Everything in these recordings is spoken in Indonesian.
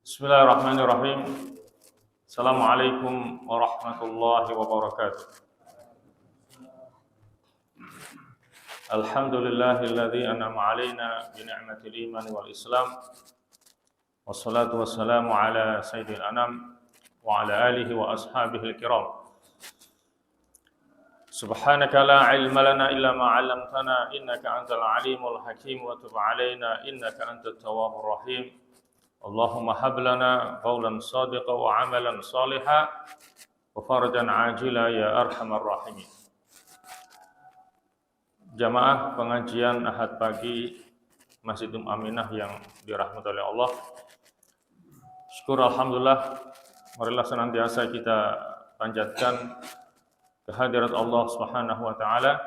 Bismillahirrahmanirrahim. Assalamualaikum warahmatullahi wabarakatuh. Alhamdulillahilladzi an'ama 'alaina bi ni'matil iman wal islam. Wassalatu wassalamu ala sayyidil anam wa ala alihi wa ashabihil kiram. Subhanaka la ilma lana illa ma 'allamtana innaka antal alimul hakim wa tub 'alaina innaka antat tawwabur rahim. Allahumma hab lana qawlan sadiqa wa amalan saliha wa farajan ajila ya arhamar rahimin. Jamaah pengajian Ahad pagi Masjid Aminah yang dirahmati oleh Allah. Syukur alhamdulillah, marilah senantiasa kita panjatkan kehadirat Allah Subhanahu wa taala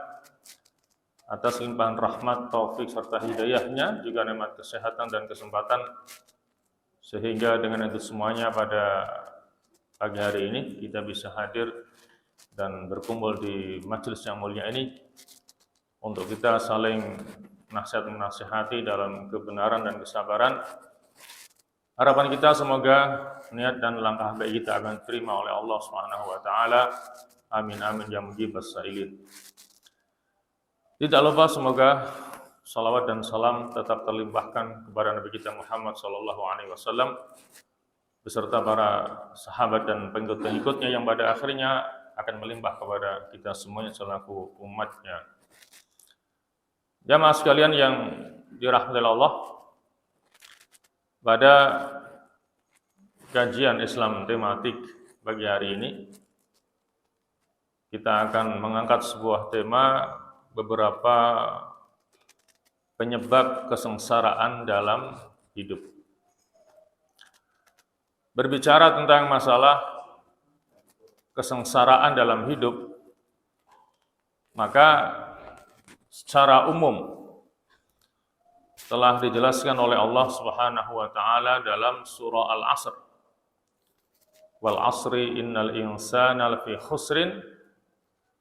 atas limpahan rahmat, taufik serta hidayahnya, juga nikmat kesehatan dan kesempatan, sehingga dengan itu semuanya pada pagi hari ini kita bisa hadir dan berkumpul di majelis yang mulia ini untuk kita saling nasihat-menasihati dalam kebenaran dan kesabaran. Harapan kita semoga niat dan langkah baik kita akan diterima oleh Allah Subhanahu wa taala. Amin amin ya mujibas sailin. Tidak lupa semoga salawat dan salam tetap terlimpahkan kepada Nabi kita Muhammad SAW beserta para sahabat dan pengikut-pengikutnya yang pada akhirnya akan melimpah kepada kita semuanya selaku umatnya. Jamaah sekalian yang dirahmati Allah, pada kajian Islam tematik pagi hari ini kita akan mengangkat sebuah tema, beberapa penyebab kesengsaraan dalam hidup. Berbicara tentang masalah kesengsaraan dalam hidup, maka secara umum telah dijelaskan oleh Allah Subhanahu wa taala dalam surah Al-Asr. Wal 'asri innal insana lafi khusrin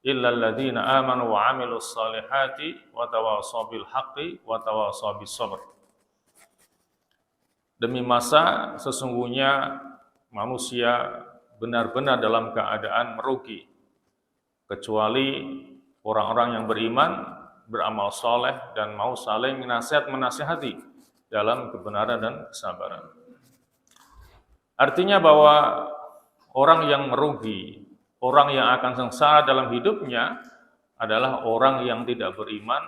illa alladziina aamanu wa 'amilus shalihati wa tawashaw bil haqqi wa tawashaw bis sabr. Demi masa sesungguhnya manusia benar-benar dalam keadaan merugi, kecuali orang-orang yang beriman, beramal soleh, dan mau saling menasihati dalam kebenaran dan kesabaran. Artinya bahwa orang yang merugi, orang yang akan sengsara dalam hidupnya adalah orang yang tidak beriman,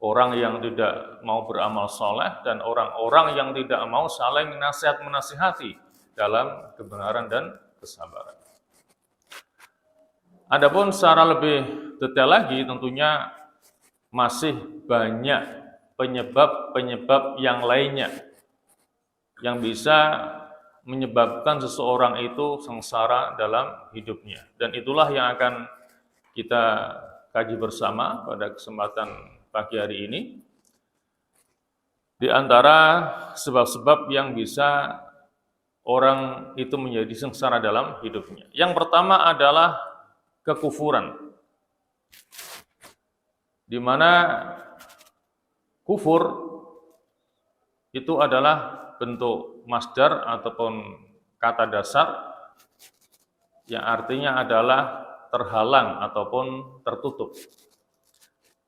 orang yang tidak mau beramal soleh, dan orang-orang yang tidak mau saling menasihati dalam kebenaran dan kesabaran. Adapun secara lebih detail lagi, tentunya masih banyak penyebab-penyebab yang lainnya yang bisa menyebabkan seseorang itu sengsara dalam hidupnya. Dan itulah yang akan kita kaji bersama pada kesempatan pagi hari ini. Di antara sebab-sebab yang bisa orang itu menjadi sengsara dalam hidupnya. Yang pertama adalah kekufuran, di mana kufur itu adalah bentuk masdar ataupun kata dasar yang artinya adalah terhalang ataupun tertutup.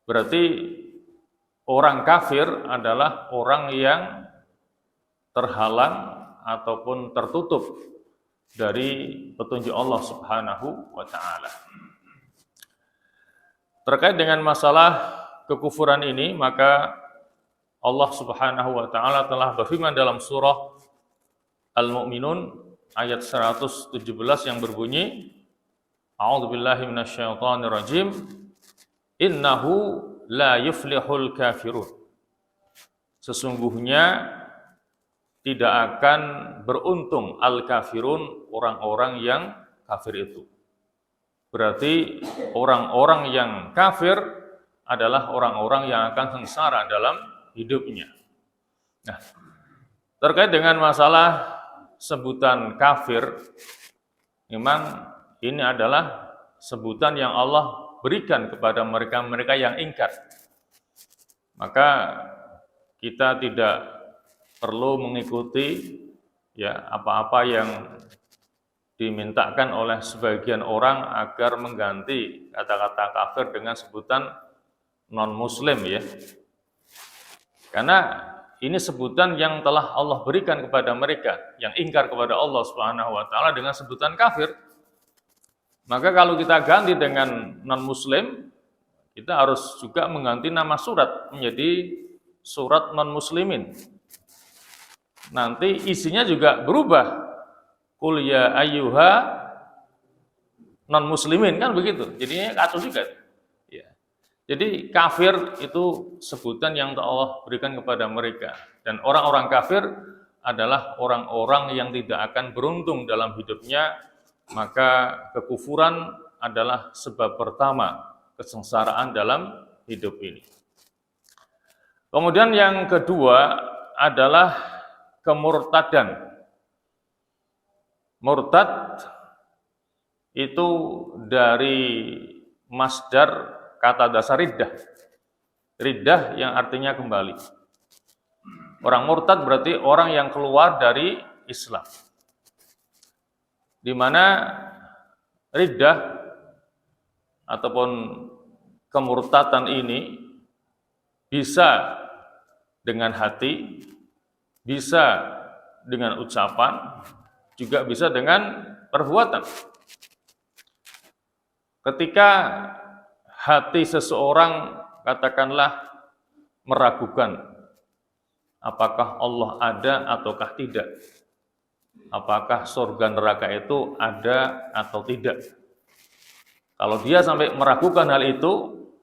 Berarti orang kafir adalah orang yang terhalang ataupun tertutup dari petunjuk Allah Subhanahu wa taala. Terkait dengan masalah kekufuran ini, maka Allah Subhanahu wa taala telah berfirman dalam surah Al-Mu'minun ayat 117 yang berbunyi, A'udzubillahi minasyaitonirrajim, innahu la yuflihul kafirun. Sesungguhnya tidak akan beruntung al-kafirun, orang-orang yang kafir itu. Berarti orang-orang yang kafir adalah orang-orang yang akan sengsara dalam hidupnya. Nah, terkait dengan masalah sebutan kafir, memang ini adalah sebutan yang Allah berikan kepada mereka-mereka yang ingkar. Maka kita tidak perlu mengikuti ya apa-apa yang dimintakan oleh sebagian orang agar mengganti kata-kata kafir dengan sebutan non-muslim ya. Karena ini sebutan yang telah Allah berikan kepada mereka yang ingkar kepada Allah Subhanahu wa taala dengan sebutan kafir. Maka kalau kita ganti dengan non-muslim, kita harus juga mengganti nama surat menjadi surat non-muslimin. Nanti isinya juga berubah. Qul ya ayyuha non-muslimin, kan begitu. Jadinya kacau juga. Ya. Jadi kafir itu sebutan yang Allah berikan kepada mereka. Dan orang-orang kafir adalah orang-orang yang tidak akan beruntung dalam hidupnya. Maka kekufuran adalah sebab pertama kesengsaraan dalam hidup ini. Kemudian yang kedua adalah kemurtadan. Murtad itu dari masdar kata dasar riddah. Riddah yang artinya kembali. Orang murtad berarti orang yang keluar dari Islam. Di mana riddah ataupun kemurtatan ini bisa dengan hati, bisa dengan ucapan, juga bisa dengan perbuatan. Ketika hati seseorang katakanlah meragukan apakah Allah ada ataukah tidak, apakah surga neraka itu ada atau tidak. Kalau dia sampai meragukan hal itu,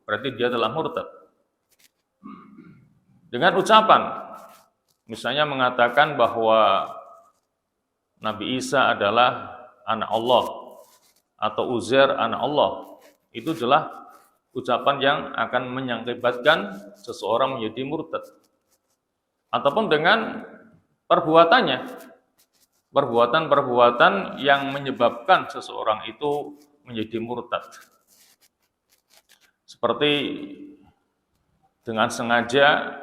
berarti dia telah murtad. Dengan ucapan, misalnya mengatakan bahwa Nabi Isa adalah anak Allah, atau Uzair anak Allah, itu adalah ucapan yang akan mengakibatkan seseorang menjadi murtad. Ataupun dengan perbuatannya, perbuatan-perbuatan yang menyebabkan seseorang itu menjadi murtad. Seperti dengan sengaja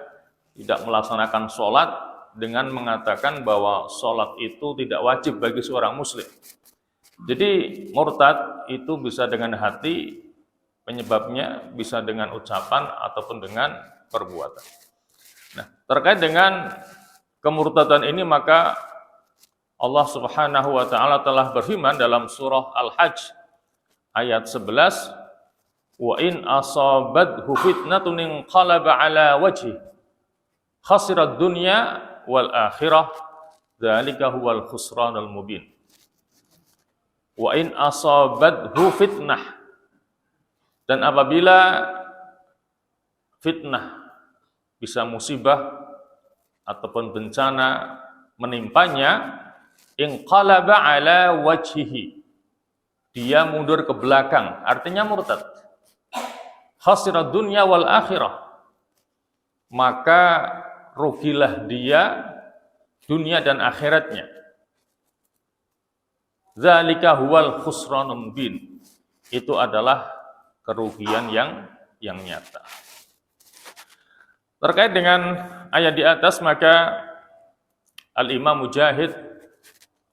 tidak melaksanakan sholat dengan mengatakan bahwa sholat itu tidak wajib bagi seorang muslim. Jadi murtad itu bisa dengan hati, penyebabnya bisa dengan ucapan ataupun dengan perbuatan. Nah, terkait dengan kemurtadan ini maka Allah Subhanahu wa taala telah berfirman dalam surah Al-Hajj ayat 11, wa in asabathu fitnatun inqalaba ala wajhi khasirat dunya wal akhirah dzalika huwal khusranul mubin. Wa in asabathu fitnah, dan apabila fitnah bisa musibah ataupun bencana menimpanya, inqalaba ala wajhihi, dia mundur ke belakang, artinya murtad. Khasirat dunya wal akhirah, maka rugilah dia dunia dan akhiratnya. Dzalika huwal khusranul mubin, itu adalah kerugian yang nyata. Terkait dengan ayat di atas, maka Al-Imam Mujahid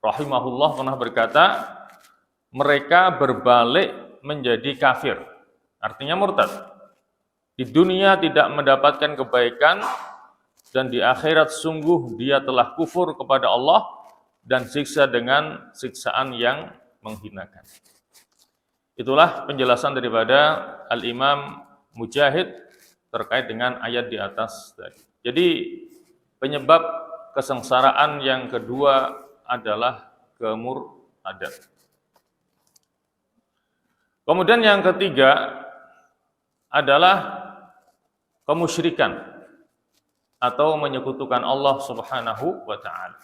rahimahullah pernah berkata, mereka berbalik menjadi kafir, artinya murtad. Di dunia tidak mendapatkan kebaikan, dan di akhirat sungguh dia telah kufur kepada Allah dan siksa dengan siksaan yang menghinakan. Itulah penjelasan daripada Al-Imam Mujahid terkait dengan ayat di atas tadi. Jadi penyebab kesengsaraan yang kedua adalah kemurtadan. Kemudian yang ketiga adalah kemusyrikan atau menyekutukan Allah Subhanahu wa taala.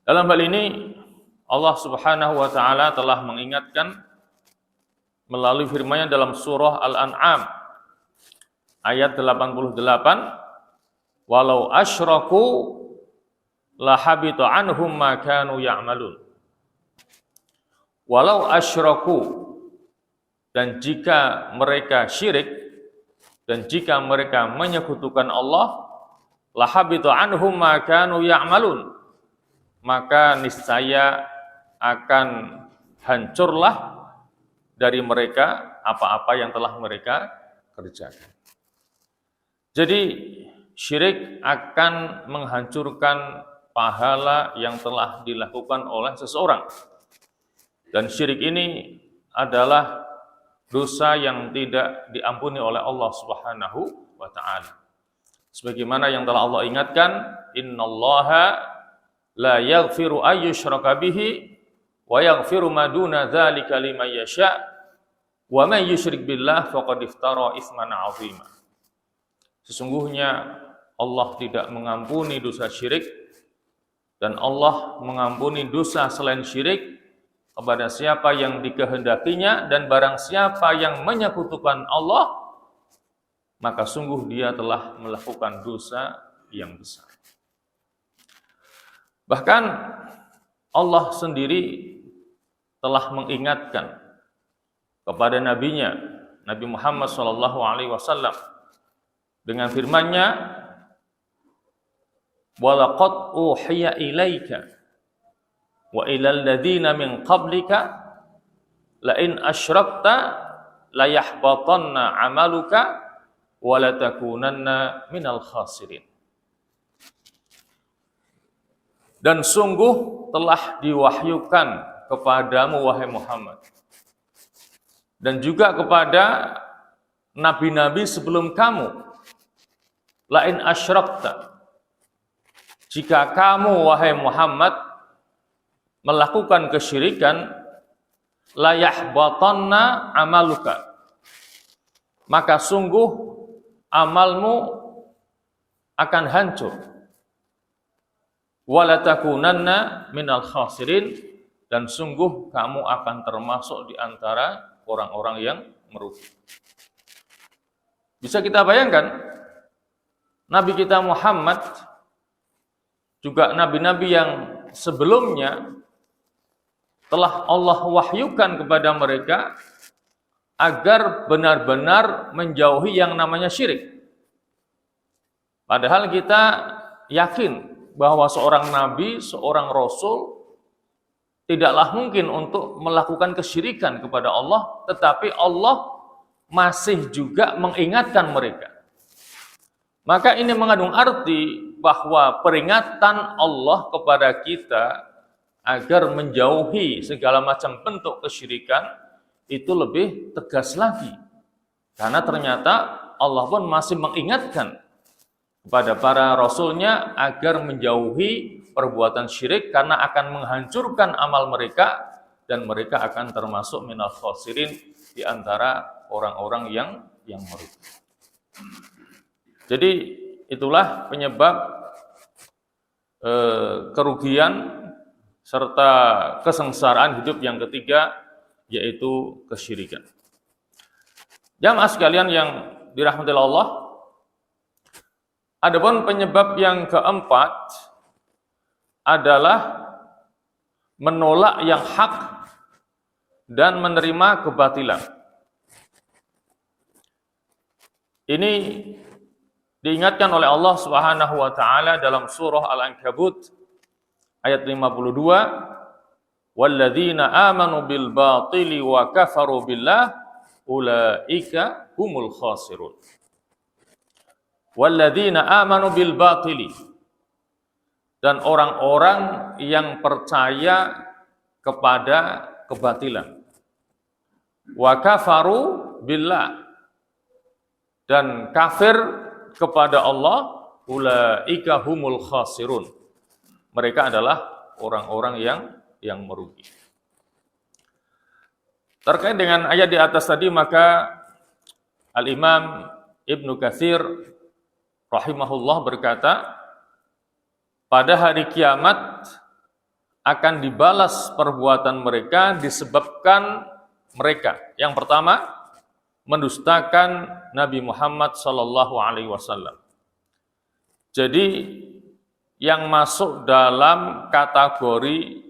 Dalam hal ini Allah Subhanahu wa taala telah mengingatkan melalui firman-Nya dalam surah Al-An'am ayat 88, walau asyraku lahabita anhum ma kanu ya'malun. Walau asyraku, dan jika mereka syirik dan jika mereka menyekutukan Allah, lahabita anhum ma kanu ya'malun, maka niscaya akan hancurlah dari mereka apa-apa yang telah mereka kerjakan. Jadi syirik akan menghancurkan pahala yang telah dilakukan oleh seseorang. Dan syirik ini adalah dosa yang tidak diampuni oleh Allah Subhanahu wa taala. Sebagaimana yang telah Allah ingatkan, innallaha la yaghfiru ayyushraka bihi wa yaghfiru ma duna dzalika liman yasha wa man yusyrik billah faqad iftara itsman 'azima. Sesungguhnya Allah tidak mengampuni dosa syirik dan Allah mengampuni dosa selain syirik kepada siapa yang dikehendakinya, dan barang siapa yang menyekutukan Allah maka sungguh dia telah melakukan dosa yang besar. Bahkan Allah sendiri telah mengingatkan kepada nabinya, Nabi Muhammad SAW, dengan firman-Nya, "Walaqad uhiya ilaika wa ilal ladzina min qablika la in asyrakta la yahbatanna 'amaluka wa la takunanna minal khasirin." Dan sungguh telah diwahyukan kepadamu wahai Muhammad, dan juga kepada nabi-nabi sebelum kamu, la in asyrakta, jika kamu wahai Muhammad melakukan kesyirikan, la yahbatanna amaluka, maka sungguh amalmu akan hancur, wala takunanna minal khasirin, dan sungguh kamu akan termasuk di antara orang-orang yang merugi. Bisa kita bayangkan, Nabi kita Muhammad, juga nabi-nabi yang sebelumnya telah Allah wahyukan kepada mereka agar benar-benar menjauhi yang namanya syirik. Padahal kita yakin bahwa seorang nabi, seorang rasul tidaklah mungkin untuk melakukan kesyirikan kepada Allah, tetapi Allah masih juga mengingatkan mereka. Maka ini mengandung arti bahwa peringatan Allah kepada kita agar menjauhi segala macam bentuk kesyirikan itu lebih tegas lagi. Karena ternyata Allah pun masih mengingatkan kepada para rasulnya agar menjauhi perbuatan syirik, karena akan menghancurkan amal mereka dan mereka akan termasuk minal khasirin, di antara orang-orang yang merugi. Jadi itulah penyebab kerugian serta kesengsaraan hidup yang ketiga, yaitu kesyirikan. Jamaah sekalian yang dirahmati Allah, adapun penyebab yang keempat adalah menolak yang hak dan menerima kebatilan. Ini diingatkan oleh Allah Subhanahu wa taala dalam surah Al-Ankabut ayat 52, "Walladzina amanu bil batili wa kafaru billah ulaika humul khasirun." Walladzina amanu bil batili, dan orang-orang yang percaya kepada kebatilan, wa kafaru billah, dan kafir kepada Allah, ulaika humul khasirun, mereka adalah orang-orang yang merugi. Terkait dengan ayat di atas tadi, maka Al-Imam Ibnu Katsir rahimahullah berkata, pada hari kiamat akan dibalas perbuatan mereka disebabkan mereka, yang pertama, mendustakan Nabi Muhammad SAW. Jadi yang masuk dalam kategori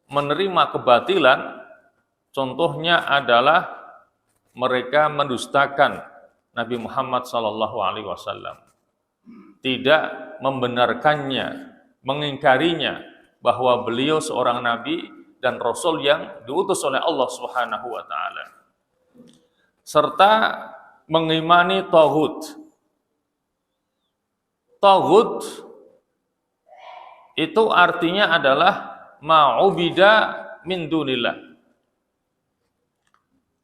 menerima kebatilan, contohnya adalah mereka mendustakan Nabi Muhammad SAW, tidak membenarkannya, mengingkarinya, bahwa beliau seorang nabi dan rasul yang diutus oleh Allah Subhanahu wa taala. Serta mengimani tauhid. Tauhid itu artinya adalah ma'ubida min dunillah.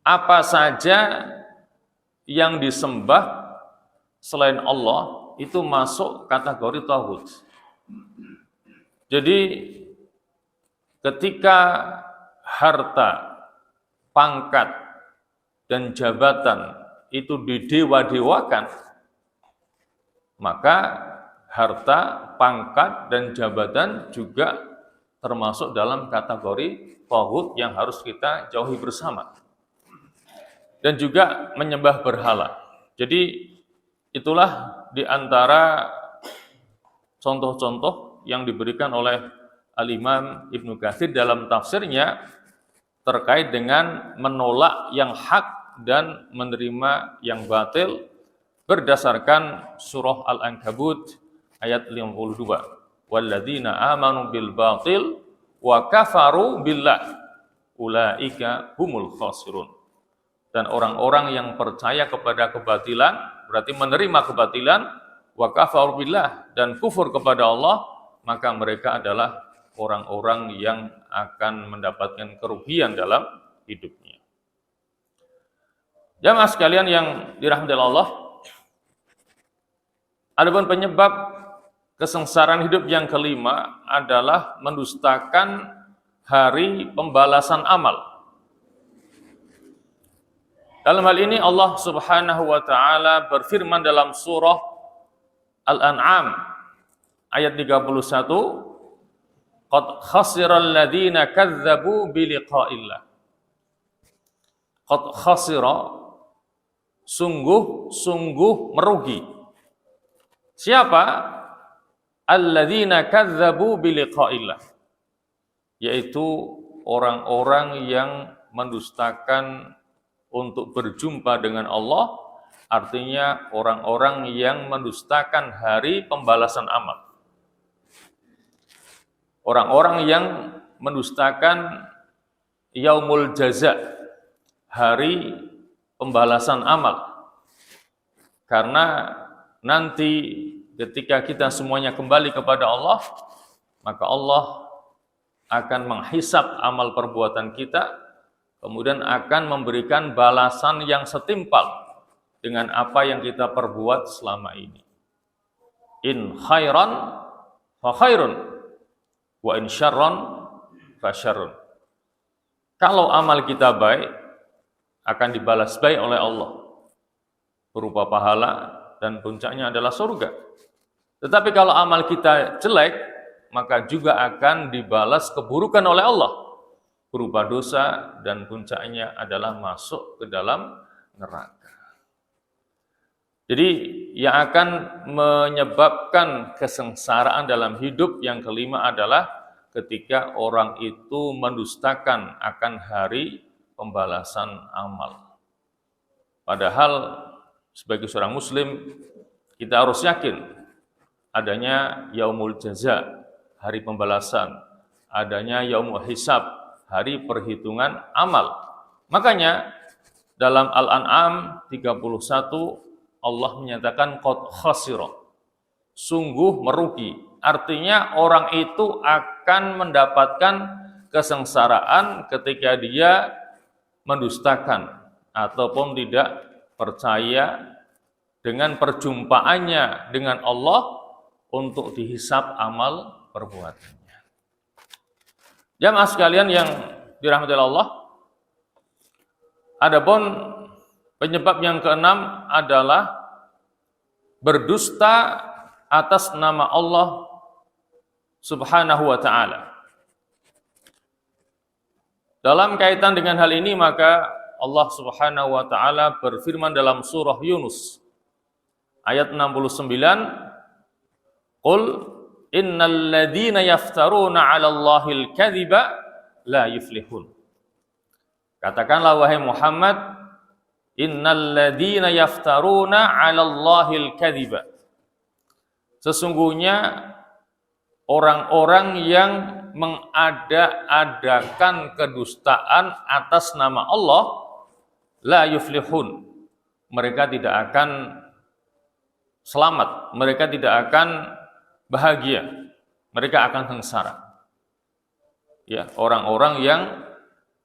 Apa saja yang disembah selain Allah itu masuk kategori tauhid. Jadi ketika harta, pangkat, dan jabatan itu didewa-dewakan, maka harta, pangkat, dan jabatan juga termasuk dalam kategori tauhid yang harus kita jauhi bersama. Dan juga menyembah berhala. Jadi itulah di antara contoh-contoh yang diberikan oleh Al-Imam Ibnu Katsir dalam tafsirnya terkait dengan menolak yang hak dan menerima yang batil berdasarkan surah Al-Ankabut ayat 52. Walladzina amanu bil batil wa kafaru billah ulaika humul khasirun. Dan orang-orang yang percaya kepada kebatilan, berarti menerima kebatilan, wa kafaru billah, dan kufur kepada Allah, maka mereka adalah orang-orang yang akan mendapatkan kerugian dalam hidupnya. Jamaah sekalian yang dirahmati Allah, adapun penyebab kesengsaraan hidup yang kelima adalah mendustakan hari pembalasan amal. Dalam hal ini Allah Subhanahu wa taala berfirman dalam surah Al-An'am ayat 31, qad khasiral ladzina kadzdzabu bi liqa'illah. Qad khasira, sungguh merugi. Siapa? Alladzina kadzdzabu bi liqa'illah. Yaitu orang-orang yang mendustakan untuk berjumpa dengan Allah, artinya orang-orang yang mendustakan hari pembalasan amal. Orang-orang yang mendustakan yaumul jaza, hari pembalasan amal. Karena nanti ketika kita semuanya kembali kepada Allah, maka Allah akan menghisab amal perbuatan kita, kemudian akan memberikan balasan yang setimpal dengan apa yang kita perbuat selama ini. In khairan fa khairun, wa in syarran fa syarrun. Kalau amal kita baik, akan dibalas baik oleh Allah berupa pahala dan puncaknya adalah surga. Tetapi kalau amal kita jelek, maka juga akan dibalas keburukan oleh Allah berupa dosa dan puncaknya adalah masuk ke dalam neraka. Jadi yang akan menyebabkan kesengsaraan dalam hidup yang kelima adalah ketika orang itu mendustakan akan hari pembalasan amal. Padahal sebagai seorang muslim kita harus yakin adanya yaumul jaza, hari pembalasan, adanya yaumul hisab, hari perhitungan amal. Makanya dalam Al-An'am 31 Allah menyatakan qad khasira, sungguh merugi. Artinya orang itu akan mendapatkan kesengsaraan ketika dia mendustakan ataupun tidak percaya dengan perjumpaannya dengan Allah untuk dihisab amal perbuatannya. Jamaah sekalian yang dirahmati Allah, adapun penyebab yang keenam adalah berdusta atas nama Allah Subhanahu wa taala. Dalam kaitan dengan hal ini maka Allah Subhanahu wa taala berfirman dalam surah Yunus ayat 69, qul innal ladzina yaftaruna 'alallahil kadhiba la yuflihun. Katakanlah wahai Muhammad, innal ladzina yaftaruna 'alallahil kadhiba. Sesungguhnya orang-orang yang mengada-adakan kedustaan atas nama Allah, la yuflihun. Mereka tidak akan selamat, mereka tidak akan bahagia, mereka akan sengsara. Ya, orang-orang yang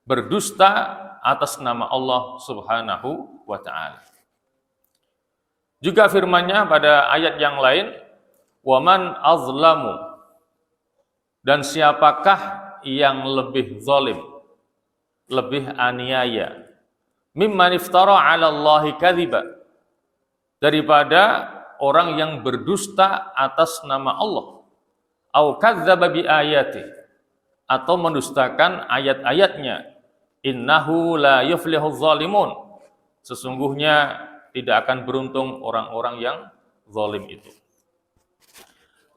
berdusta atas nama Allah Subhanahu wa ta'ala. Juga firman-Nya pada ayat yang lain, "Waman azlamu," dan siapakah yang lebih zalim, lebih aniaya, mimman iftara 'ala Allahi kadhiba, daripada orang yang berdusta atas nama Allah, au kadzdzaba bi ayati, atau mendustakan ayat-ayatnya, innahu la yuflihuz zalimun, sesungguhnya tidak akan beruntung orang-orang yang zalim itu.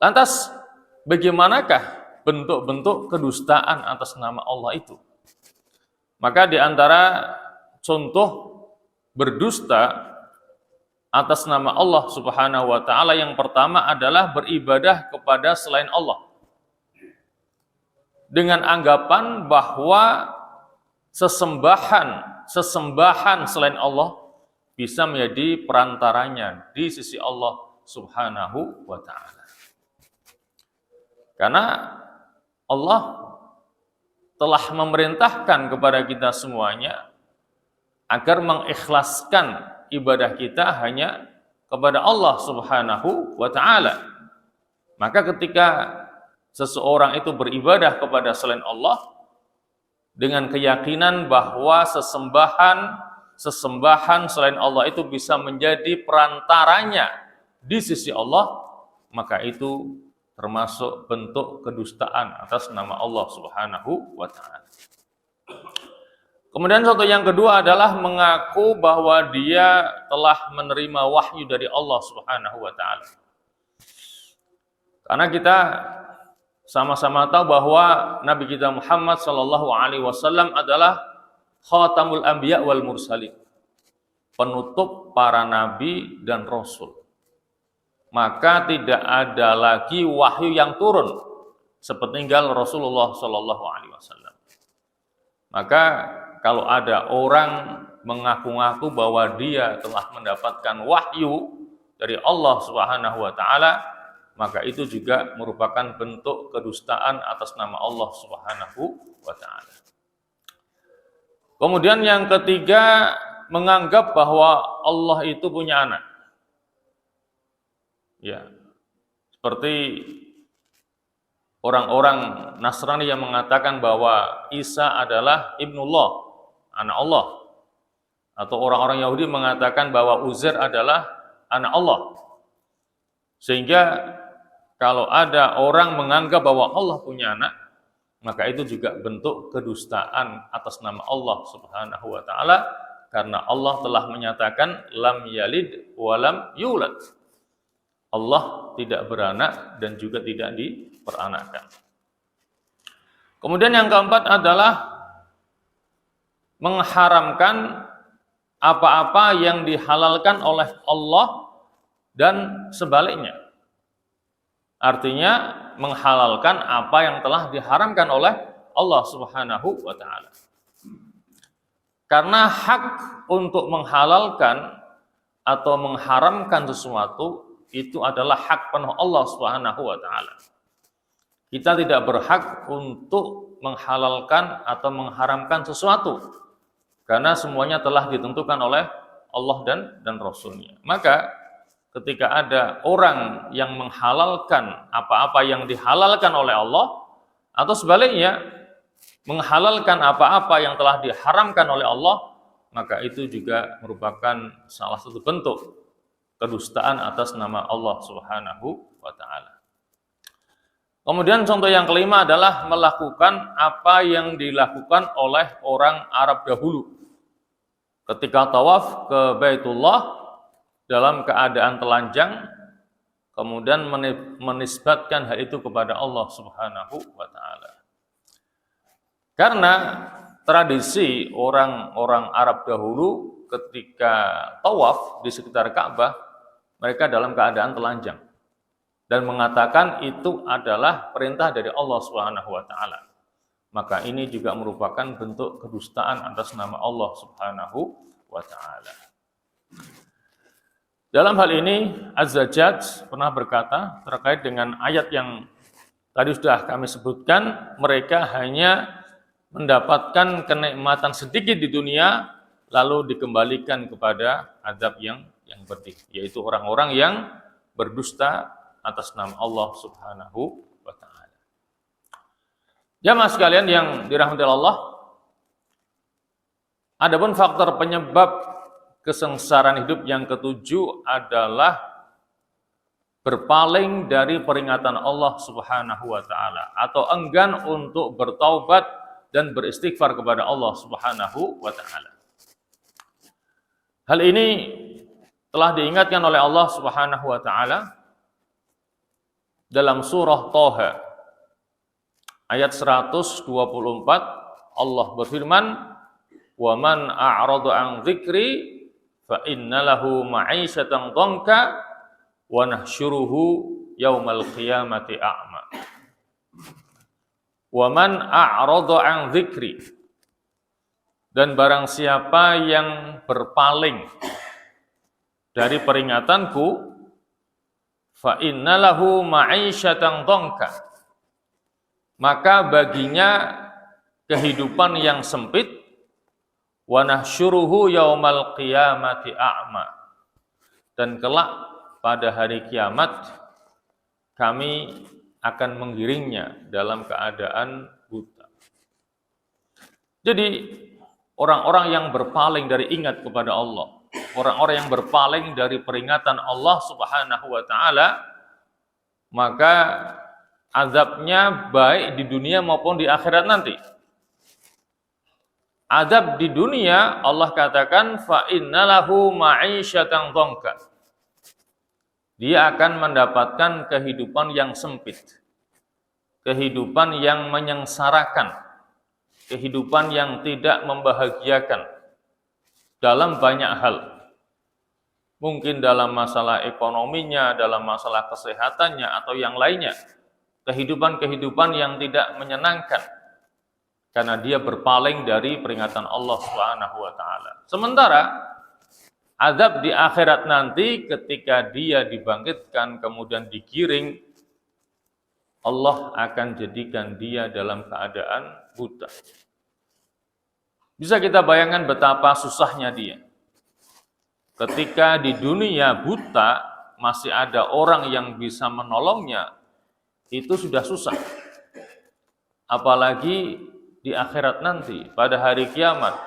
Lantas bagaimanakah bentuk-bentuk kedustaan atas nama Allah itu? Maka di antara contoh berdusta atas nama Allah Subhanahu wa ta'ala yang pertama adalah beribadah kepada selain Allah, dengan anggapan bahwa sesembahan selain Allah bisa menjadi perantaranya di sisi Allah Subhanahu wa ta'ala. Karena Allah telah memerintahkan kepada kita semuanya agar mengikhlaskan ibadah kita hanya kepada Allah Subhanahu wa ta'ala. Maka ketika seseorang itu beribadah kepada selain Allah dengan keyakinan bahwa sesembahan selain Allah itu bisa menjadi perantaranya di sisi Allah, maka itu termasuk bentuk kedustaan atas nama Allah Subhanahu wa ta'ala. Kemudian contoh yang kedua adalah mengaku bahwa dia telah menerima wahyu dari Allah Subhanahu wa ta'ala. Karena kita sama-sama tahu bahwa Nabi kita Muhammad sallallahu alaihi wasallam adalah khatamul anbiya wal mursalin, penutup para nabi dan rasul. Maka tidak ada lagi wahyu yang turun sepeninggal Rasulullah sallallahu alaihi wasallam. Maka kalau ada orang mengaku-ngaku bahwa dia telah mendapatkan wahyu dari Allah Subhanahu wa taala, maka itu juga merupakan bentuk kedustaan atas nama Allah Subhanahu wa ta'ala. Kemudian yang ketiga, menganggap bahwa Allah itu punya anak. Ya, seperti orang-orang Nasrani yang mengatakan bahwa Isa adalah Ibnullah, anak Allah. Atau orang-orang Yahudi mengatakan bahwa Uzair adalah anak Allah. Sehingga kalau ada orang menganggap bahwa Allah punya anak, maka itu juga bentuk kedustaan atas nama Allah Subhanahu wa ta'ala, karena Allah telah menyatakan lam yalid wa lam yulad. Allah tidak beranak dan juga tidak diperanakkan. Kemudian yang keempat adalah mengharamkan apa-apa yang dihalalkan oleh Allah dan sebaliknya. Artinya menghalalkan apa yang telah diharamkan oleh Allah Subhanahu wa ta'ala. Karena hak untuk menghalalkan atau mengharamkan sesuatu itu adalah hak penuh Allah Subhanahu wa ta'ala. Kita tidak berhak untuk menghalalkan atau mengharamkan sesuatu, karena semuanya telah ditentukan oleh Allah dan Rasul-Nya. Maka ketika ada orang yang menghalalkan apa-apa yang dihalalkan oleh Allah, atau sebaliknya menghalalkan apa-apa yang telah diharamkan oleh Allah, maka itu juga merupakan salah satu bentuk kedustaan atas nama Allah Subhanahu wa ta'ala. Kemudian contoh yang kelima adalah melakukan apa yang dilakukan oleh orang Arab dahulu. Ketika tawaf ke Baitullah dalam keadaan telanjang, kemudian menisbatkan hal itu kepada Allah Subhanahu wa ta'ala. Karena tradisi orang-orang Arab dahulu ketika tawaf di sekitar Ka'bah, mereka dalam keadaan telanjang. dan mengatakan itu adalah perintah dari Allah Subhanahu wa taala. Maka ini juga merupakan bentuk kedustaan atas nama Allah Subhanahu wa taala. Dalam hal ini Az-Zajjaj pernah berkata terkait dengan ayat yang tadi sudah kami sebutkan, mereka hanya mendapatkan kenikmatan sedikit di dunia lalu dikembalikan kepada azab yang pedih, yaitu orang-orang yang berdusta atas nama Allah Subhanahu wa taala. Jamaah sekalian yang dirahmati Allah, adapun faktor penyebab kesengsaraan hidup yang ketujuh adalah berpaling dari peringatan Allah Subhanahu wa taala atau enggan untuk bertaubat dan beristighfar kepada Allah Subhanahu wa taala. Hal ini telah diingatkan oleh Allah Subhanahu wa taala dalam surah Thaha ayat 124. Allah berfirman, "Wa man a'rada 'an dzikri fa innalahu ma'isyatan dhanka wa nahsyuruhu yaumal qiyamati a'ma." Wa man a'rada 'an dzikri, dan barang siapa yang berpaling dari peringatanku, fa innalahu ma'isyatan dhanka, maka baginya kehidupan yang sempit, wa nahsyuruhu yaumal qiyamati a'ma, dan kelak pada hari kiamat kami akan menggiringnya dalam keadaan buta. Jadi orang-orang yang berpaling dari ingat kepada Allah, orang-orang yang berpaling dari peringatan Allah Subhanahu wa taala, maka azabnya baik di dunia maupun di akhirat nanti. Azab di dunia Allah katakan fa innalahu ma'isyatan dhanka. Dia akan mendapatkan kehidupan yang sempit, kehidupan yang menyengsarakan, kehidupan yang tidak membahagiakan dalam banyak hal. Mungkin dalam masalah ekonominya, dalam masalah kesehatannya atau yang lainnya. Kehidupan-kehidupan yang tidak menyenangkan karena dia berpaling dari peringatan Allah Subhanahu wa taala. Sementara azab di akhirat nanti ketika dia dibangkitkan kemudian digiring, Allah akan jadikan dia dalam keadaan buta. Bisa kita bayangkan betapa susahnya dia. Ketika di dunia buta masih ada orang yang bisa menolongnya, itu sudah susah. Apalagi di akhirat nanti, pada hari kiamat,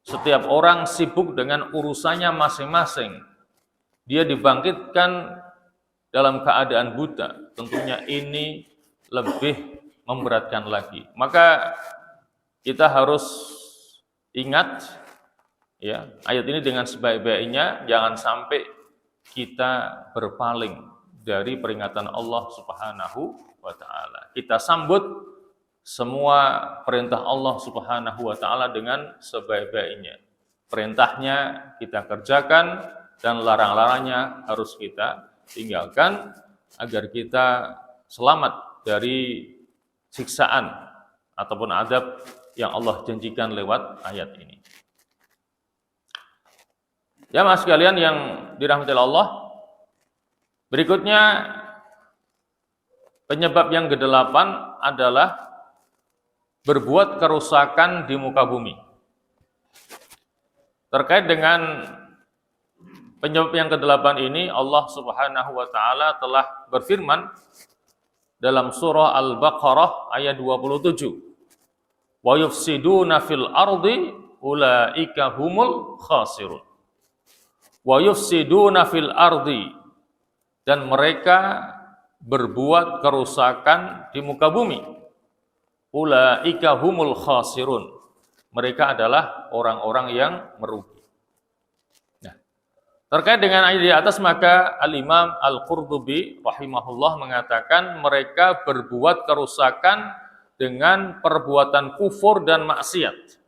setiap orang sibuk dengan urusannya masing-masing. Dia dibangkitkan dalam keadaan buta. Tentunya ini lebih memberatkan lagi. Maka kita harus ingat ya, ayat ini dengan sebaik-baiknya, jangan sampai kita berpaling dari peringatan Allah Subhanahu wa taala. Kita sambut semua perintah Allah Subhanahu wa taala dengan sebaik-baiknya. Perintahnya kita kerjakan dan larang-larangnya harus kita tinggalkan agar kita selamat dari siksaan ataupun azab yang Allah janjikan lewat ayat ini. Ya mas sekalian yang dirahmati Allah, berikutnya penyebab yang ke-8 adalah berbuat kerusakan di muka bumi. Terkait dengan penyebab yang ke-8 ini, Allah Subhanahu wa taala telah berfirman dalam surah Al-Baqarah ayat 27. Wa yufsiduna fil ardi ulaika humul khasirun. Wa yufsiduna fil ardi, dan mereka berbuat kerusakan di muka bumi. Ulaika humul khasirun. Mereka adalah orang-orang yang merugi. Nah, terkait dengan ayat di atas, maka Al-Imam Al-Qurtubi rahimahullah mengatakan mereka berbuat kerusakan dengan perbuatan kufur dan maksiat.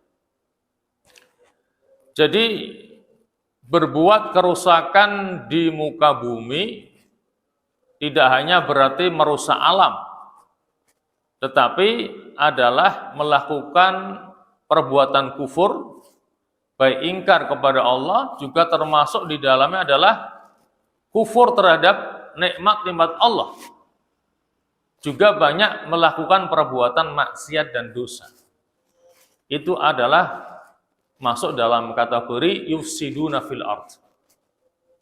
Jadi berbuat kerusakan di muka bumi tidak hanya berarti merusak alam, tetapi adalah melakukan perbuatan kufur, baik ingkar kepada Allah, juga termasuk di dalamnya adalah kufur terhadap nikmat-nikmat Allah. Juga banyak melakukan perbuatan maksiat dan dosa. Itu adalah masuk dalam kategori yufsiduna fil ard.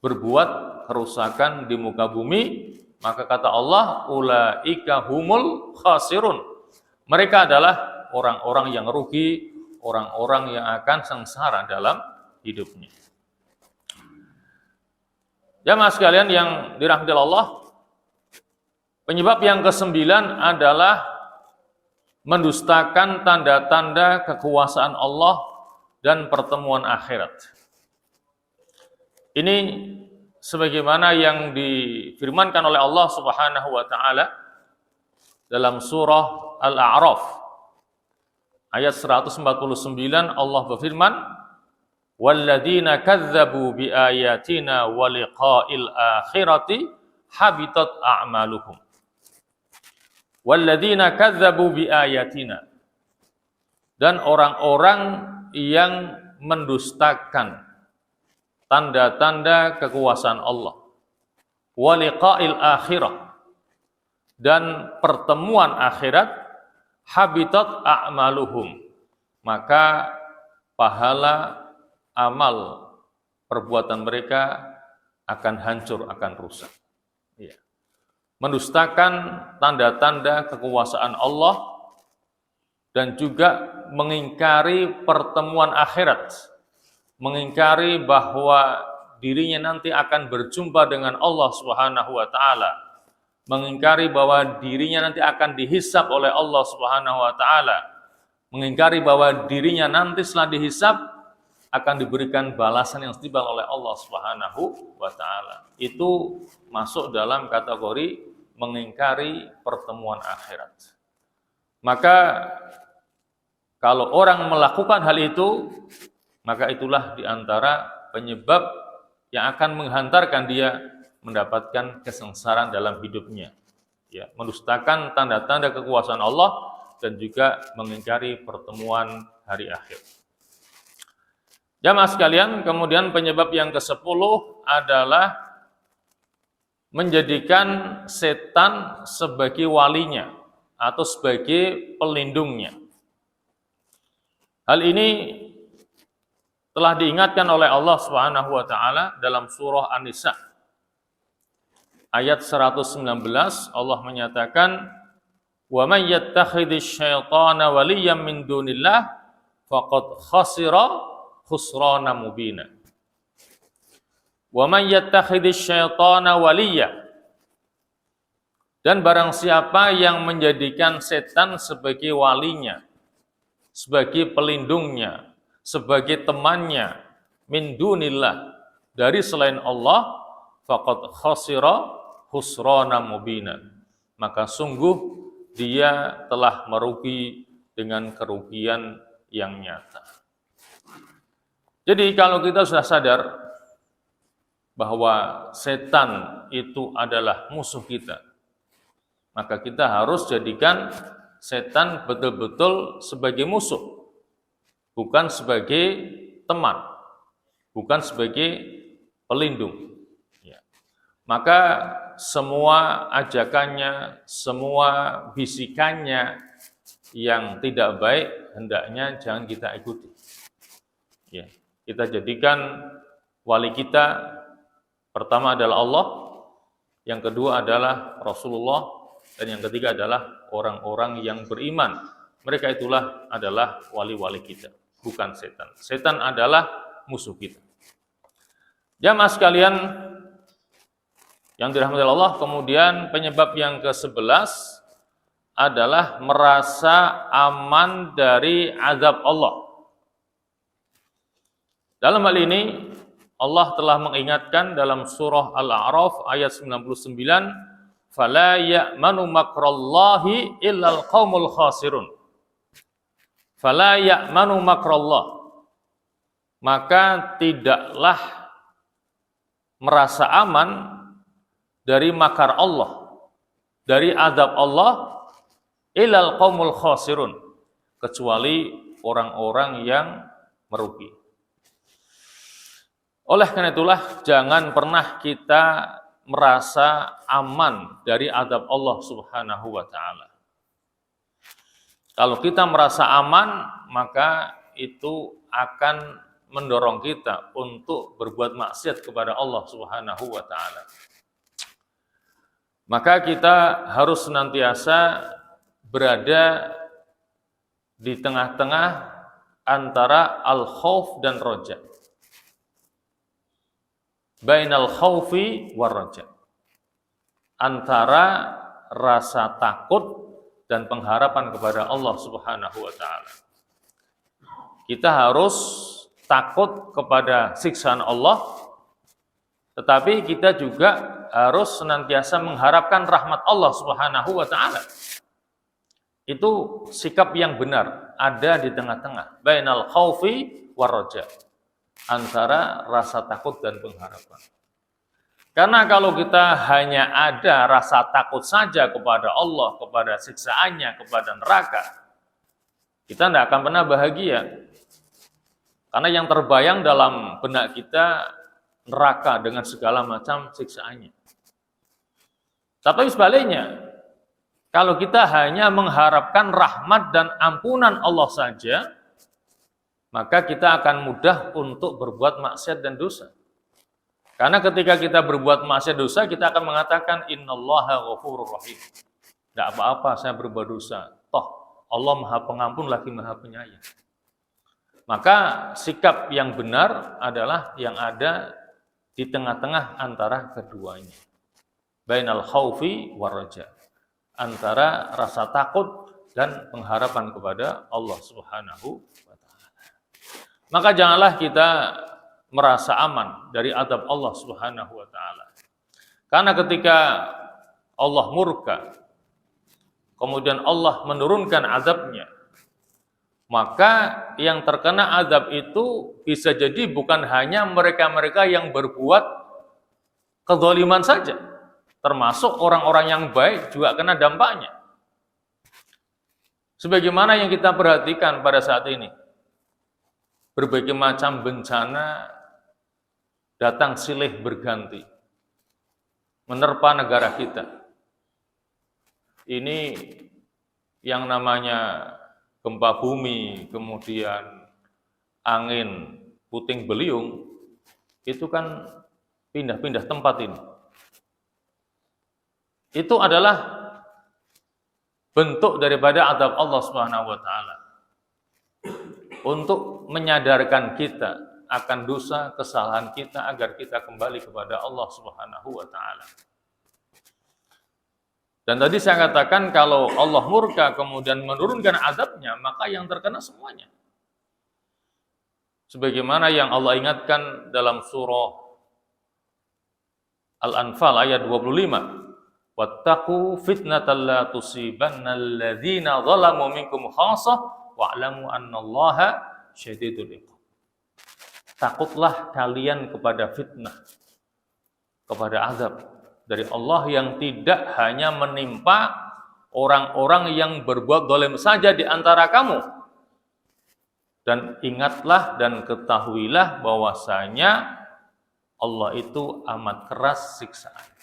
Berbuat kerusakan di muka bumi, maka kata Allah, ulaika humul khasirun. Mereka adalah orang-orang yang rugi, orang-orang yang akan sengsara dalam hidupnya. Jamaah sekalian yang dirahmati Allah, penyebab yang kesembilan adalah mendustakan tanda-tanda kekuasaan Allah dan pertemuan akhirat. Ini sebagaimana yang difirmankan oleh Allah Subhanahu wa taala dalam surah Al-A'raf ayat 149. Allah berfirman, "Walladzina kadzdzabu biayatina wa liqa'il akhirati habitat a'maluhum." Walladzina kadzdzabu biayatina, dan orang-orang yang mendustakan tanda-tanda kekuasaan Allah, wa liqa'il akhirah, dan pertemuan akhirat, habitat a'maluhum, maka pahala amal perbuatan mereka akan hancur, akan rusak. Ya. Mendustakan tanda-tanda kekuasaan Allah dan juga mengingkari pertemuan akhirat, mengingkari bahwa dirinya nanti akan berjumpa dengan Allah Subhanahu wa taala, mengingkari bahwa dirinya nanti akan dihisab oleh Allah Subhanahu wa taala, mengingkari bahwa dirinya nanti setelah dihisab akan diberikan balasan yang setimpal oleh Allah Subhanahu wa taala. Itu masuk dalam kategori mengingkari pertemuan akhirat. Maka kalau orang melakukan hal itu, maka itulah diantara penyebab yang akan menghantarkan dia mendapatkan kesengsaraan dalam hidupnya. Ya, mendustakan tanda-tanda kekuasaan Allah dan juga mengingkari pertemuan hari akhir. Jamaah sekalian, kemudian penyebab yang ke-10 adalah menjadikan setan sebagai walinya atau sebagai pelindungnya. Hal ini telah diingatkan oleh Allah Subhanahu wa taala dalam surah An-Nisa ayat 119. Allah menyatakan, "Wa may yattakhidhisy syaitana waliyyan min dunillah faqad khasira khusrana mubina." Wa may yattakhidhisy syaitana waliyya, dan barang siapa yang menjadikan setan sebagai walinya, sebagai pelindungnya, sebagai temannya, min dunillah, dari selain Allah, faqad khasira khusrana mubina, maka sungguh dia telah merugi dengan kerugian yang nyata. Jadi kalau kita sudah sadar bahwa setan itu adalah musuh kita, maka kita harus jadikan setan betul-betul sebagai musuh, bukan sebagai teman, bukan sebagai pelindung. Ya. Maka semua ajakannya, semua bisikannya yang tidak baik hendaknya jangan kita ikuti. Ya. Kita jadikan wali kita pertama adalah Allah, yang kedua adalah Rasulullah, dan yang ketiga adalah orang-orang yang beriman. Mereka itulah adalah wali-wali kita, bukan setan. Setan adalah musuh kita. Jamaah sekalian yang dirahmati Allah, kemudian penyebab yang ke-11 adalah merasa aman dari azab Allah. Dalam hal ini Allah telah mengingatkan dalam surah Al-A'raf ayat 99, "Fala ya'manu makrallahi illal qaumul khasirun." Fala ya'manu makrallah, maka tidaklah merasa aman dari makar Allah, dari azab Allah, ilal qaumul khasirun, kecuali orang-orang yang merugi. Oleh karena itulah jangan pernah kita merasa aman dari azab Allah Subhanahu wa taala. Kalau kita merasa aman, maka itu akan mendorong kita untuk berbuat maksiat kepada Allah Subhanahu wa taala. Maka kita harus senantiasa berada di tengah-tengah antara al-khauf dan roja. Bainal khaufi war roja. Antara rasa takut dan pengharapan kepada Allah Subhanahu wa taala. Kita harus takut kepada siksaan Allah, tetapi kita juga harus senantiasa mengharapkan rahmat Allah Subhanahu wa taala. Itu sikap yang benar, ada di tengah-tengah, bainal khaufi war roja, antara rasa takut dan pengharapan. Karena kalau kita hanya ada rasa takut saja kepada Allah, kepada siksaannya, kepada neraka, kita tidak akan pernah bahagia. Karena yang terbayang dalam benak kita neraka dengan segala macam siksaannya. Tapi sebaliknya, kalau kita hanya mengharapkan rahmat dan ampunan Allah saja, maka kita akan mudah untuk berbuat maksiat dan dosa. Karena ketika kita berbuat maksiat dosa, kita akan mengatakan innallaha ghafurur rahim. Tidak apa-apa saya berbuat dosa. Toh Allah Maha Pengampun lagi Maha Penyayang. Maka sikap yang benar adalah yang ada di tengah-tengah antara keduanya. Bainal khaufi war raja. Antara rasa takut dan pengharapan kepada Allah Subhanahu wa taala. Maka janganlah kita merasa aman dari azab Allah Subhanahu wa taala. Karena ketika Allah murka, kemudian Allah menurunkan azabnya, maka yang terkena azab itu bisa jadi bukan hanya mereka-mereka yang berbuat kezaliman saja, termasuk orang-orang yang baik juga kena dampaknya. Sebagaimana yang kita perhatikan pada saat ini, berbagai macam bencana datang silih berganti, menerpa negara kita. Ini yang namanya gempa bumi, kemudian angin puting beliung, itu kan pindah-pindah tempat ini. Itu adalah bentuk daripada azab Allah Subhanahu wa taala. Untuk menyadarkan kita akan dosa kesalahan kita agar kita kembali kepada Allah Subhanahu wa taala. Dan tadi saya katakan kalau Allah murka kemudian menurunkan azabnya, maka yang terkena semuanya. Sebagaimana yang Allah ingatkan dalam surah Al-Anfal ayat 25. Wattaqu fitnatan la tusibannal ladzina zalamu minkum khassah wa'lamu annallaha syadidul iqab. Takutlah kalian kepada fitnah, kepada azab dari Allah yang tidak hanya menimpa orang-orang yang berbuat zalim saja di antara kamu. Dan ingatlah dan ketahuilah bahwasanya Allah itu amat keras siksaannya.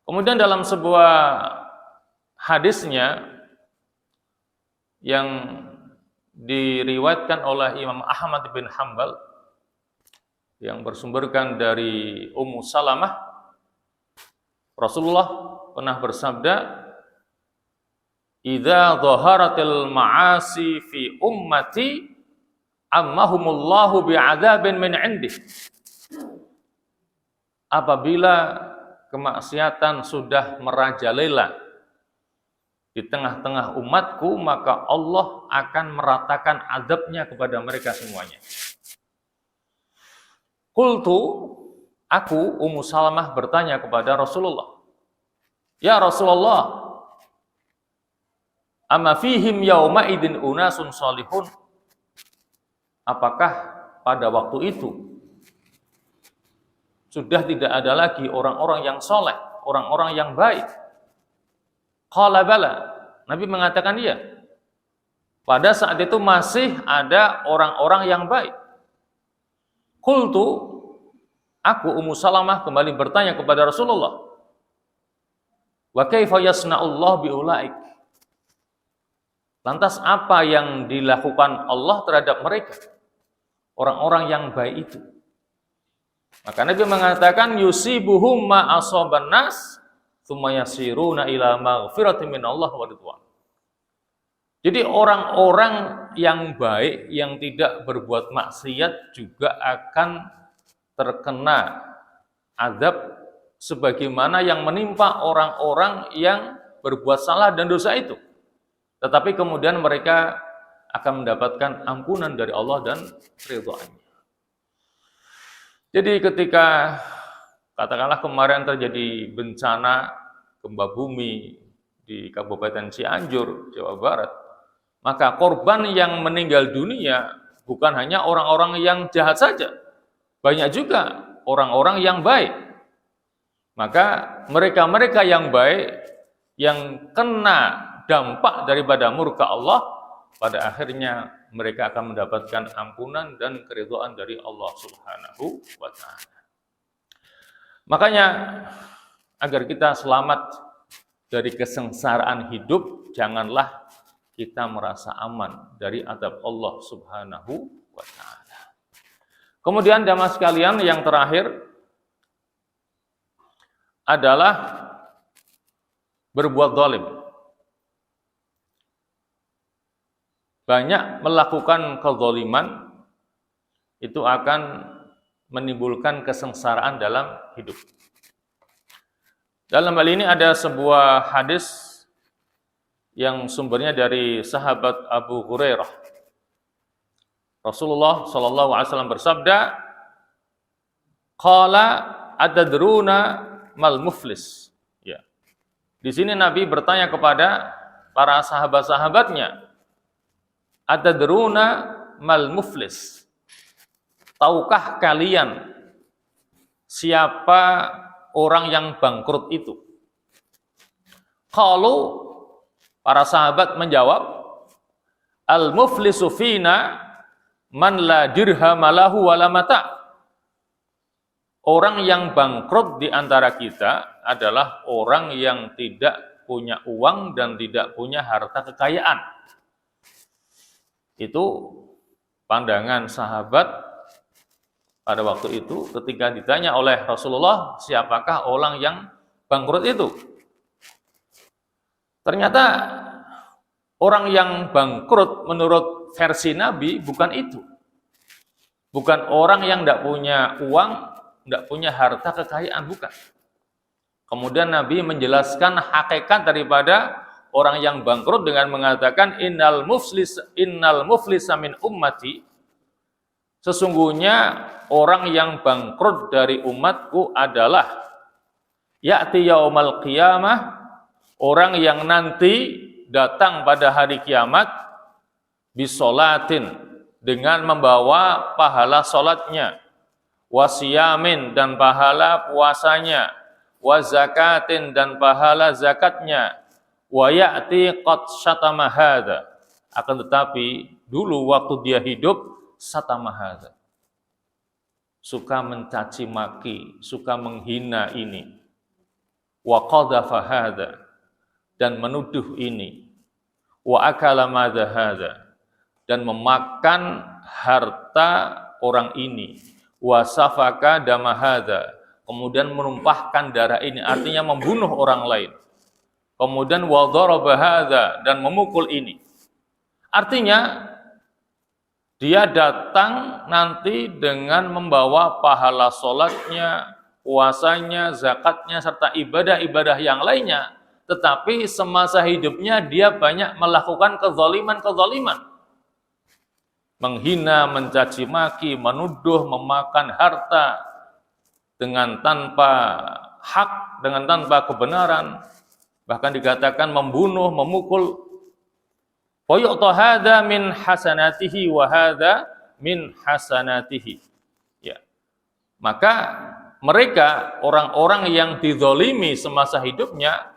Kemudian dalam sebuah hadisnya yang diriwayatkan oleh Imam Ahmad bin Hanbal yang bersumberkan dari Ummu Salamah, Rasulullah pernah bersabda, "Idza dhaharatil ma'asi fi ummati ammahumullahu bi'adzabin min 'indih." Apabila kemaksiatan sudah merajalela di tengah-tengah umatku, maka Allah akan meratakan azabnya kepada mereka semuanya. Qultu, aku Ummu Salamah bertanya kepada Rasulullah, "Ya Rasulullah, amma fihim yauma idin unasun salihun?" Apakah pada waktu itu Sudah tidak ada lagi orang-orang yang soleh, orang-orang yang baik. Qala bala. Nabi mengatakan iya. Pada saat itu masih ada orang-orang yang baik. Qultu, aku Ummu Salamah kembali bertanya kepada Rasulullah, wa kaifa yasna'ullah biulaik? Lantas apa yang dilakukan Allah terhadap mereka? Orang-orang yang baik itu. Maka Nabi mengatakan yusibuhum ma asaban nas tsumma yasiruna ila maghfiratin minallah wa ridwan. Jadi orang-orang yang baik yang tidak berbuat maksiat juga akan terkena azab sebagaimana yang menimpa orang-orang yang berbuat salah dan dosa itu. Tetapi kemudian mereka akan mendapatkan ampunan dari Allah dan ridha-Nya. Jadi ketika katakanlah kemarin terjadi bencana gempa bumi di Kabupaten Cianjur, Jawa Barat, maka korban yang meninggal dunia bukan hanya orang-orang yang jahat saja, banyak juga orang-orang yang baik. Maka mereka-mereka yang baik yang kena dampak daripada murka Allah, pada akhirnya mereka akan mendapatkan ampunan dan keridhaan dari Allah Subhanahu wa Ta'ala. Makanya agar kita selamat dari kesengsaraan hidup, janganlah kita merasa aman dari azab Allah Subhanahu wa Ta'ala. Kemudian jamaah sekalian, yang terakhir adalah berbuat zalim. Banyak melakukan kezaliman itu akan menimbulkan kesengsaraan dalam hidup. Dalam hal ini ada sebuah hadis yang sumbernya dari sahabat Abu Hurairah. Rasulullah SAW bersabda, "Qala atadruna mal muflis." Ya. Di sini Nabi bertanya kepada para sahabat-sahabatnya, "Atadruna mal muflis?" Tahukah kalian siapa orang yang bangkrut itu? Qalu, para sahabat menjawab, "Al-muflisu fina man la dirham lahu wala mata." Orang yang bangkrut di antara kita adalah orang yang tidak punya uang dan tidak punya harta kekayaan. Itu pandangan sahabat pada waktu itu ketika ditanya oleh Rasulullah, siapakah orang yang bangkrut itu? Ternyata orang yang bangkrut menurut versi Nabi bukan itu. Bukan orang yang tidak punya uang, tidak punya harta kekayaan, bukan. Kemudian Nabi menjelaskan hakikat daripada orang yang bangkrut dengan mengatakan innal muflisa min ummati. Sesungguhnya orang yang bangkrut dari umatku adalah ya'ti yaumal qiyamah, orang yang nanti datang pada hari kiamat bisolatin, dengan membawa pahala solatnya, wasiyamin dan pahala puasanya, wazakatin dan pahala zakatnya, wa ya'ti qad syatama hadza. Akan tetapi dulu waktu dia hidup satama hadza, suka mencaci maki, suka menghina ini, wa qadhafa hadza, dan menuduh ini, wa akala madza hadza, dan memakan harta orang ini, wa safaka dama hadza, kemudian menumpahkan darah ini, artinya membunuh orang lain, kemudian wa daraba hadza, dan memukul ini. Artinya dia datang nanti dengan membawa pahala sholatnya, puasanya, zakatnya, serta ibadah-ibadah yang lainnya. Tetapi semasa hidupnya dia banyak melakukan kezaliman-kezaliman. Menghina, mencaci maki, menuduh, memakan harta dengan tanpa hak, dengan tanpa kebenaran. Bahkan dikatakan membunuh, memukul. Fayu'ta hadza min hasanatihi wa hadza min hasanatihi. Ya. Maka mereka orang-orang yang dizalimi semasa hidupnya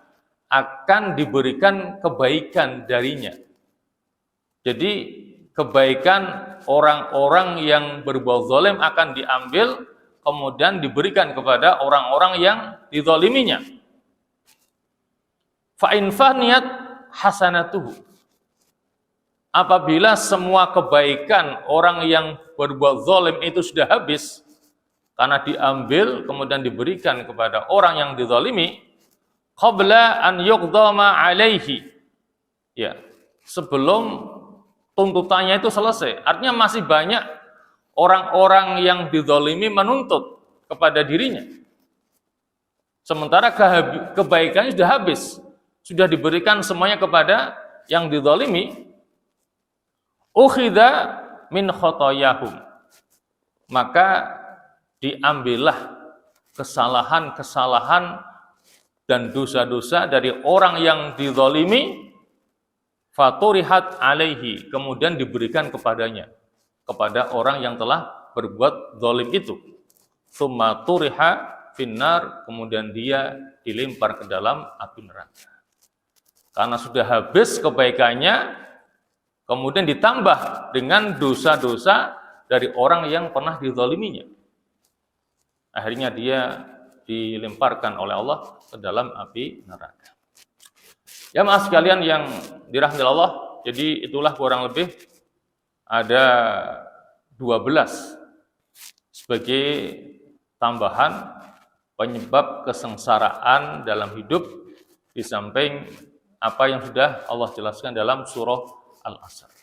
akan diberikan kebaikan darinya. Jadi kebaikan orang-orang yang berbuat zalim akan diambil kemudian diberikan kepada orang-orang yang dizaliminya. Fa in faniyat hasanatuhu. Apabila semua kebaikan orang yang berbuat zalim itu sudah habis karena diambil kemudian diberikan kepada orang yang dizalimi, qabla an yuqdama alaihi. Ya, sebelum tuntutannya itu selesai. Artinya masih banyak orang-orang yang dizalimi menuntut kepada dirinya. Sementara kebaikannya sudah habis. Sudah diberikan semuanya kepada yang dizalimi. Ukhidha min khotoyahum. Maka diambillah kesalahan-kesalahan dan dosa-dosa dari orang yang dizalimi, faturihat alaihi, kemudian diberikan kepadanya, kepada orang yang telah berbuat zalim itu. Tsumma turiha finnar, kemudian dia dilempar ke dalam api neraka. Karena sudah habis kebaikannya, kemudian ditambah dengan dosa-dosa dari orang yang pernah dizaliminya. Akhirnya dia dilemparkan oleh Allah ke dalam api neraka. Ya maaf sekalian yang dirahmati Allah, jadi itulah kurang lebih ada 12 sebagai tambahan penyebab kesengsaraan dalam hidup di samping apa yang sudah Allah jelaskan dalam surah Al-Asr.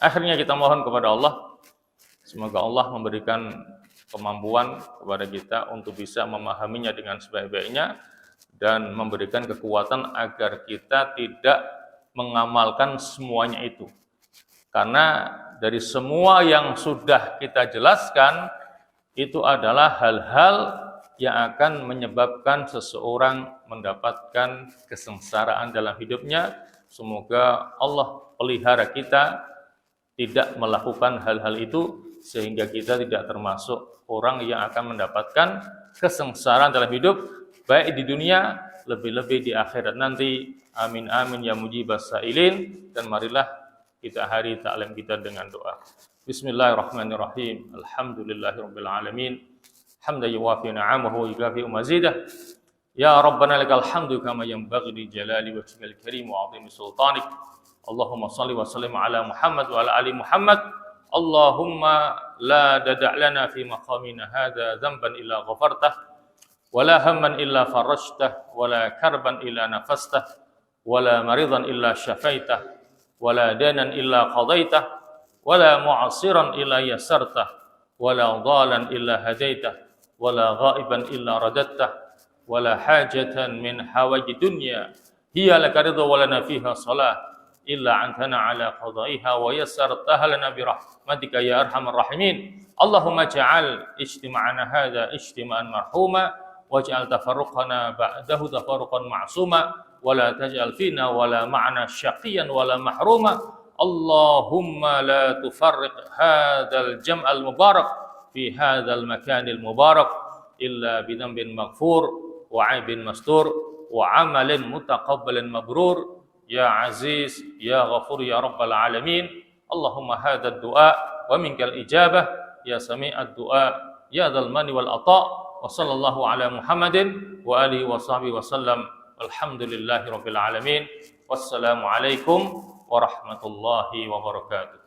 Akhirnya kita mohon kepada Allah, semoga Allah memberikan kemampuan kepada kita untuk bisa memahaminya dengan sebaik-baiknya dan memberikan kekuatan agar kita tidak mengamalkan semuanya itu. Karena dari semua yang sudah kita jelaskan, itu adalah hal-hal yang akan menyebabkan seseorang mendapatkan kesengsaraan dalam hidupnya. Semoga Allah pelihara kita tidak melakukan hal-hal itu, sehingga kita tidak termasuk orang yang akan mendapatkan kesengsaraan dalam hidup, baik di dunia, lebih-lebih di akhirat nanti. Amin amin ya mujibas sa'ilin. Dan marilah kita akhiri ta'lim kita dengan doa. Bismillahirrahmanirrahim. Alhamdulillahirabbil alamin. Hamdan yuwafi ni'amahu wa yukafi mazidah. Ya Rabbana lakal hamdu kama yanbaghi li jalali wajhikal karim wa 'azimi sultanik. Allahumma shalli wa sallim ala Muhammad wa ala ali Muhammad. Allahumma la dada' lana fi maqamina hadha dhanban illa ghafartah wa la hamman illa farajtah wa la karban illa nafastah wa la maridan illa syafaitah wa la danan illa qadaitah wa la mu'asiran illa yasartah wa la dhalan illa hadaitah wa la ghaiban illa radattah wa la hajatan min hawaji dunya hiya laka ridha wa lana fiha salah illa antana ala qadaiha wa yassartaha lana bi rahmatika ya arhamar rahimin. Allahumma ja'al ijtima'ana hadha ijtima'an marhuma waj'al tafarruqana ba'dahu tafarruqan ma'suma wa la taj'al fina wa la ma'ana syaqiyan wa la mahruma. Allahumma la tufarriq hadzal jam'al mubarak fi hadzal makanil mubarak illa bi dhanbin maghfur wa 'aibin mastur wa 'amalin mutaqabbalin mabrur. Ya Aziz, Ya Ghafur, Ya Rabbal Alamin. Allahumma hadha ad-du'a wa minkal ijabah, Ya sami'ad du'a, Ya dhal mani wal ata'. Wa sallallahu ala Muhammadin wa alihi wa sahbihi wa sallam. Alhamdulillahi Rabbil Alamin. Wassalamu alaikum warahmatullahi wabarakatuh.